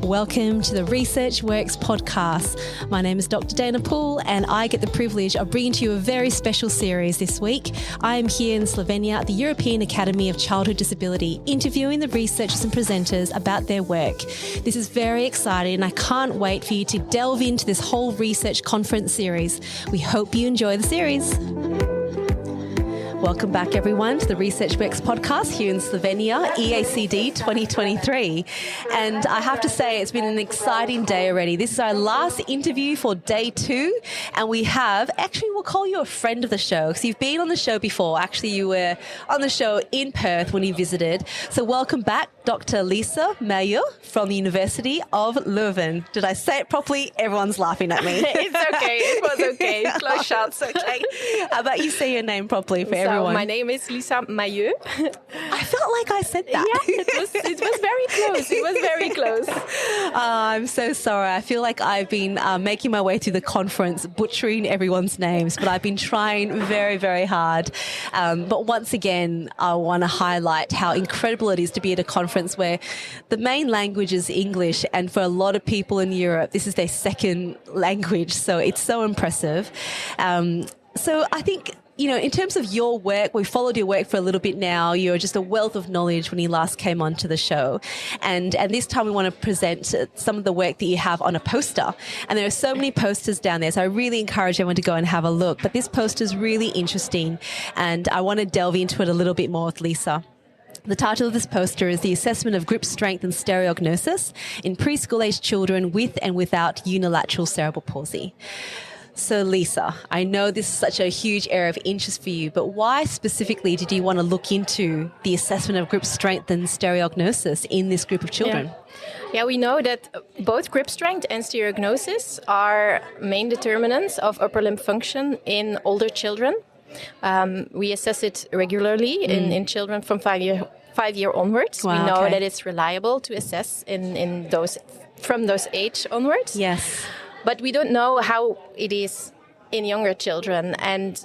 Welcome to the Research Works podcast. My name is Dr. Dana Poole and I get the privilege of bringing to you a very special series this week. I am here in Slovenia at the European Academy of Childhood Disability, interviewing the researchers and presenters about their work. This is very exciting and I can't wait for you to delve into this whole research conference series. We hope you enjoy the series. Welcome back, everyone, to the Research Works podcast here in Slovenia, EACD 2023. And I have to say, it's been an exciting day already. This is our last interview for day 2. And we have, actually, we'll call you a friend of the show because you've been on the show before. Actually, you were on the show in Perth when you visited. So welcome back, Dr. Lisa Mailleux from the University of Leuven. Did I say it properly? Everyone's laughing at me. It's okay. It was okay. Close shots. Okay. How about you say your name properly for everyone? My name is Lisa Mailleux. I felt like I said that. Yeah, it was very close. It was very close. I'm so sorry. I feel like I've been making my way through the conference, butchering everyone's names, but I've been trying very, very hard. But once again, I want to highlight how incredible it is to be at a conference where the main language is English, and for a lot of people in Europe, this is their second language. So it's so impressive. So I think, you know, in terms of your work, we followed your work for a little bit now. You're just a wealth of knowledge when you last came onto the show. And this time we want to present some of the work that you have on a poster. And there are so many posters down there, so I really encourage everyone to go and have a look. But this poster is really interesting, and I want to delve into it a little bit more with Lisa. The title of this poster is The Assessment of Grip Strength and Stereognosis in Preschool-Aged Children with and Without Unilateral Cerebral Palsy. So Lisa, I know this is such a huge area of interest for you, but why specifically did you want to look into the assessment of grip strength and stereognosis in this group of children? Yeah, we know that both grip strength and stereognosis are main determinants of upper limb function in older children. We assess it regularly in children from 5 year onwards. Wow, we know that it's reliable to assess in those from those age onwards. Yes. But we don't know how it is in younger children. And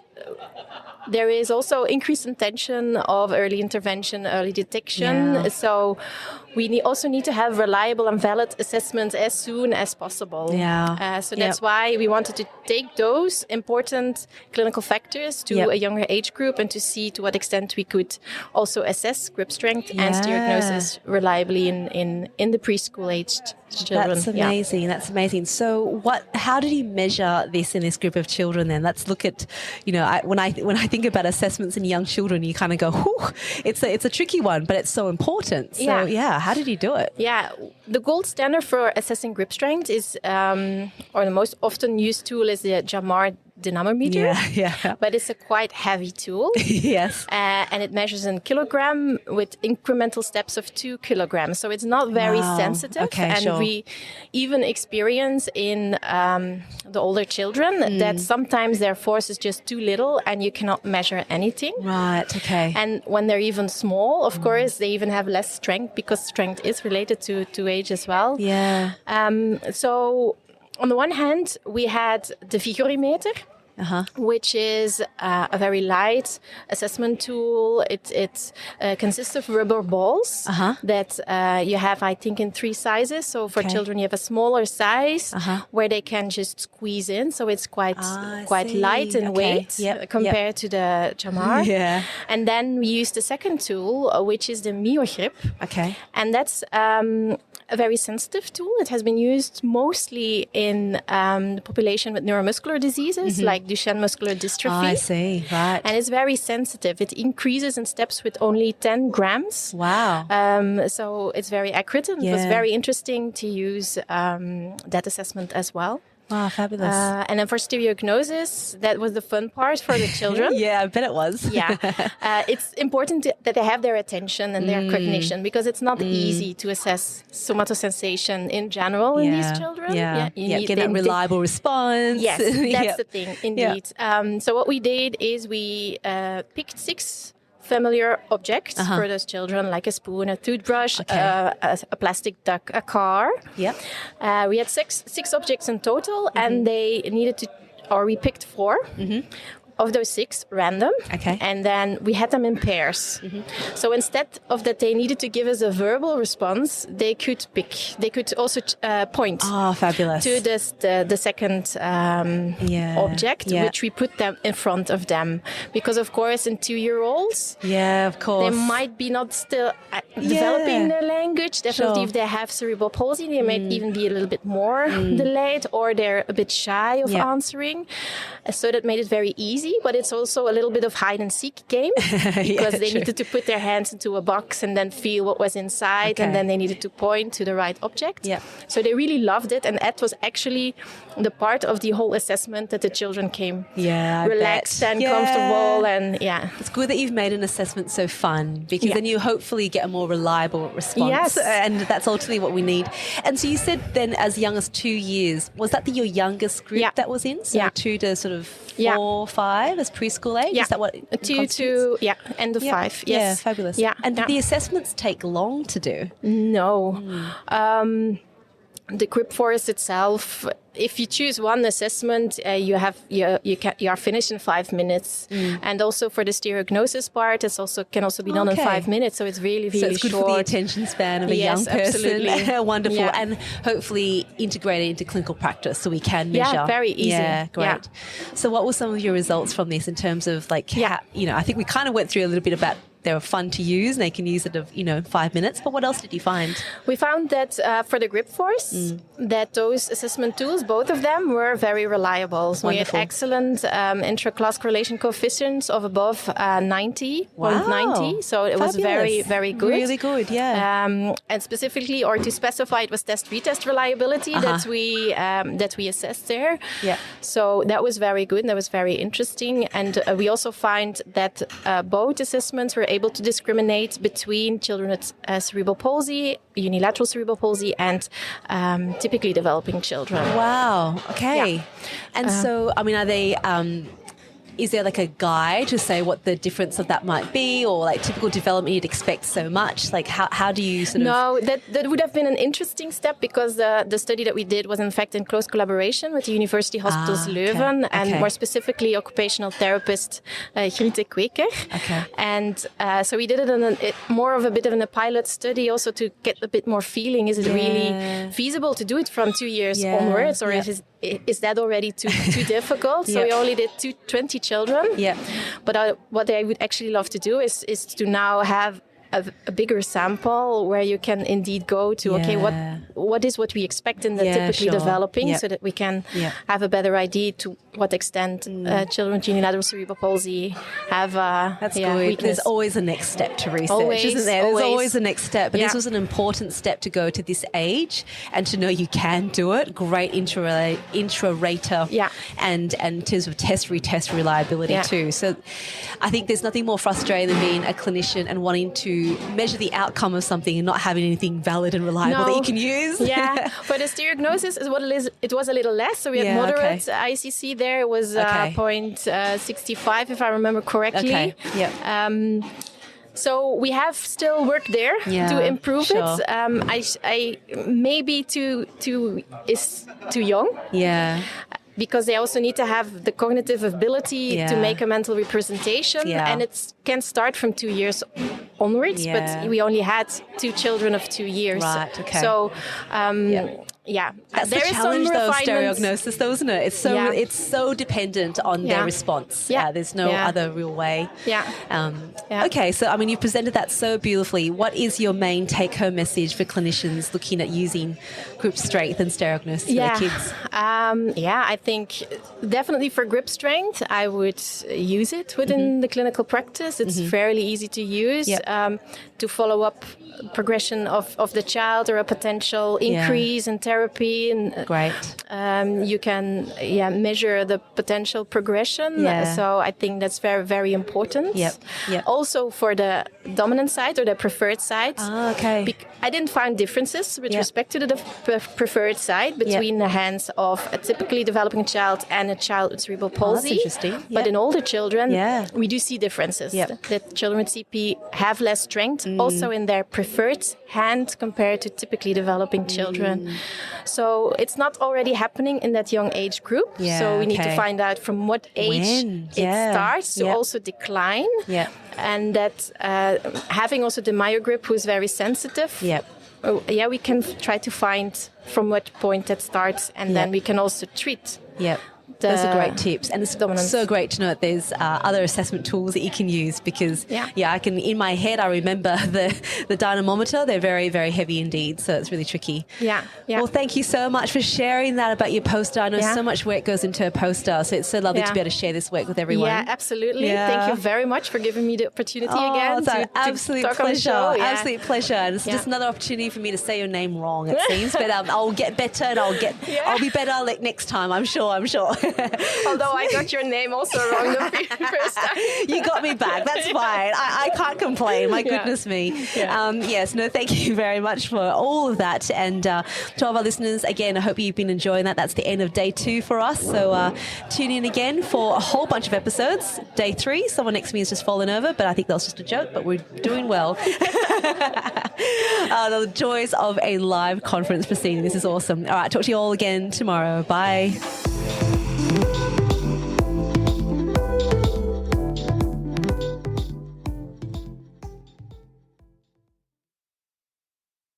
there is also increased intention of early intervention, early detection. Yeah. So we also need to have reliable and valid assessments as soon as possible. Yeah. So that's why we wanted to take those important clinical factors to a younger age group and to see to what extent we could also assess grip strength and stereognosis reliably in the preschool-aged children. That's amazing. That's amazing. So how did you measure this in this group of children then? Let's look at, you know, when I think about assessments in young children, you kind of go, whew, it's a tricky one, but it's so important. So how did you do it? Yeah, the gold standard for assessing grip strength is, or the most often used tool is the JAMAR dynamometer. Yeah. But it's a quite heavy tool. Yes. And it measures in kilogram with incremental steps of 2 kilograms. So it's not very sensitive. Okay, and we even experience in the older children that sometimes their force is just too little and you cannot measure anything. Right, okay. And when they're even small, of course, they even have less strength because strength is related to age as well. Yeah. So on the one hand, we had the vigorimeter, which is a very light assessment tool. It consists of rubber balls that you have, I think, in 3 sizes. So for children, you have a smaller size where they can just squeeze in. So it's quite light in weight compared to the JAMAR. Yeah. And then we use the second tool, which is the MioGrip. Okay. And that's a very sensitive tool. It has been used mostly in the population with neuromuscular diseases like Duchenne muscular dystrophy. I see, right. And it's very sensitive. It increases in steps with only 10 grams. Wow. So it's very accurate, and it was very interesting to use that assessment as well. Wow, fabulous. And then for stereognosis, that was the fun part for the children. Yeah, I bet it was. It's important that they have their attention and their cognition, because it's not easy to assess somatosensation in general in these children. You get a reliable response. Yes, that's the thing, indeed. So what we did is we picked 6 familiar objects for those children, like a spoon, a toothbrush, a plastic duck, a car. We had six objects in total, and they needed to, or we picked 4. of those 6 random. Okay. And then we had them in pairs. So instead of that they needed to give us a verbal response, they could pick. They could also point. Oh, fabulous. To the second object, which we put them in front of them. Because, of course, in 2-year-olds, of course, they might be not still developing their language. Definitely, if they have cerebral palsy, they might even be a little bit more delayed, or they're a bit shy of answering. So that made it very easy, but it's also a little bit of hide and seek game because they needed to put their hands into a box and then feel what was inside, and then they needed to point to the right object. So they really loved it, and that was actually the part of the whole assessment that the children came relaxed and comfortable. And it's good that you've made an assessment so fun, because then you hopefully get a more reliable response, and that's ultimately what we need. And so you said then as young as 2 years, was that your youngest group that was in? So 2 to sort of 4, 5 as preschool age? Is that what 2 to end of 5? Yes. Yeah, fabulous. And did the assessments take long to do? No. The grip forest itself, if you choose one assessment, you are finished in 5 minutes. And also for the stereognosis part, can also be done in 5 minutes. So it's really, really so it's good short. for the attention span of a young person. Absolutely. Wonderful. And hopefully integrated into clinical practice so we can measure. Yeah, very easy. Yeah, great. So what were some of your results from this in terms of I think we kind of went through a little bit about they were fun to use and they can use it of 5 minutes, but what else did you find? We found that for the grip force, that those assessment tools, both of them, were very reliable. So we had excellent intra-class correlation coefficients of above 90.90. So it was very, very good. Really good, and specifically, or to specify, it was test-retest reliability that we assessed there. So that was very good and that was very interesting. And we also find that both assessments were able to discriminate between children with cerebral palsy, unilateral cerebral palsy, and typically developing children. Wow. Okay. And so, I mean, are they... is there like a guide to say what the difference of that might be, or like typical development you'd expect so much? Like how do you sort of... No, that would have been an interesting step, because the study that we did was in fact in close collaboration with the University Hospitals Leuven and more specifically occupational therapist Griete Kweker. And so we did it in more of a bit of a pilot study also to get a bit more feeling. Is it really feasible to do it from 2 years onwards, or is that already too difficult? So we only did 20 children. But what I would actually love to do is to now have a bigger sample where you can indeed go to, what is what we expect in the typically developing, so that we can have a better idea to what extent children with unilateral cerebral palsy have That's good. weakness. There's always a next step to research, isn't there? There's always a next step. But this was an important step to go to this age and to know you can do it. Great intra-rater and in terms of retest reliability too. So I think there's nothing more frustrating than being a clinician and wanting to measure the outcome of something and not having anything valid and reliable that you can use. For the stereognosis is what it is. It was a little less. So we had moderate ICC there. It was 0.65 if I remember correctly. So we have still work there to improve it. I maybe too is too young. Because they also need to have the cognitive ability to make a mental representation. And it can start from 2 years onwards, but we only had 2 children of 2 years. So, that's the challenge though of stereognosis though, isn't it? It's so dependent on their response. There's no other real way. Okay, so I mean, you presented that so beautifully. What is your main take-home message for clinicians looking at using grip strength and stereognosis for their kids? I think definitely for grip strength, I would use it within the clinical practice. It's fairly easy to use to follow up progression of the child or a potential increase in therapy. And you can measure the potential progression. So I think that's very, very important. Also for the dominant side or their preferred side. Ah, okay. I didn't find differences with respect to the preferred side between the hands of a typically developing child and a child with cerebral palsy. That's interesting. But in older children, Yeah. we do see differences. Yep. That children with CP have less strength also in their preferred hand compared to typically developing children. So it's not already happening in that young age group. Yeah, so we need to okay. find out from what age When? it Yeah. starts to Yep. also decline. Yeah. And that having also the Mailleux grip who is very sensitive. Yep. We can try to find from what point that starts, and then we can also treat. Yep. Those are great tips, and it's so great to know that there's other assessment tools that you can use because I can, in my head, I remember the dynamometer. They're very, very heavy indeed, so it's really tricky. Yeah. Well, thank you so much for sharing that about your poster. I know so much work goes into a poster, so it's so lovely to be able to share this work with everyone. Yeah, absolutely. Yeah. Thank you very much for giving me the opportunity again. It's an absolute talk pleasure. On the show. Absolute pleasure. And it's just another opportunity for me to say your name wrong, it seems. But I'll get better, and I'll be better next time. I'm sure. Although I got your name also wrong the first time. You got me back. That's fine. I can't complain. My goodness me. Yeah. Thank you very much for all of that. And to all of our listeners, again, I hope you've been enjoying that. That's the end of day 2 for us. So tune in again for a whole bunch of episodes. Day 3, someone next to me has just fallen over, but I think that was just a joke, but we're doing well. The joys of a live conference proceeding. This is awesome. All right, talk to you all again tomorrow. Bye.